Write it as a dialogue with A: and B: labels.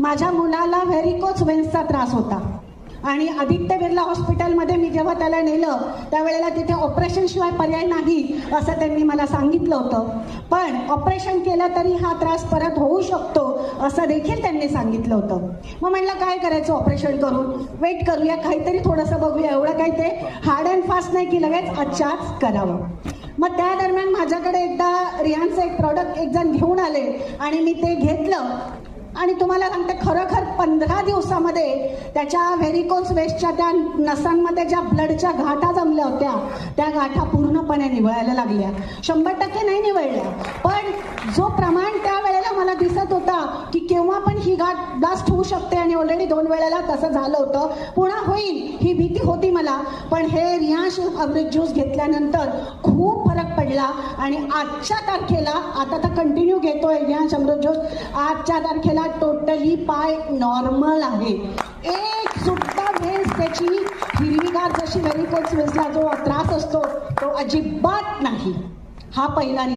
A: माझ्या मुलाला व्हेरिकोज व्हेन्सचा त्रास होता आणि आदित्य बिर्ला हॉस्पिटलमध्ये मी जेव्हा त्याला नेलं त्यावेळेला तिथे ऑपरेशन शिवाय पर्याय नाही असं त्यांनी मला सांगितलं होतं. पण ऑपरेशन केलं तरी हा त्रास परत होऊ शकतो असं देखील त्यांनी सांगितलं होतं. मग म्हणलं काय करायचं ऑपरेशन करून, वेट करूया, काहीतरी थोडंसं बघूया, एवढं काही ते हार्ड अँड फास्ट नाही की लगेच आजच्याच करावं. मग त्या दरम्यान माझ्याकडे एकदा रियांचं एक प्रॉडक्ट एक जण घेऊन आले आणि मी ते घेतलं आणि तुम्हाला सांगते खरोखर 15 दिवसामध्ये त्याच्या व्हेरिकोज वेस्टच्या त्या नसांमध्ये ज्या ब्लडच्या गाठा जमल्या होत्या त्या गाठा पूर्णपणे निवळायला लागल्या. 100% नाही निवळल्या, पण जो प्रमाण त्या वेळेला मला दिसत होता की केव्हा पण ही गाठ ब्लास्ट होऊ शकते आणि ऑलरेडी 2 वेळेला तसं झालं होतं, पुन्हा होईल ही भीती होती मला. पण हे रियांश अमृत ज्यूस घेतल्यानंतर खूप फरक पडला आणि आजच्या तारखेला, आता तर कंटिन्यू घेतोय रियांश अमृत ज्यूस, आजच्या तारखेला टोटली पाय नॉर्मल आहे. एक सुद्धा वेळेस त्याची हिरवीगार जशी व्हेरिकोज वेल्सला जो त्रास असतो तो अजिबात नाही. हा पहिला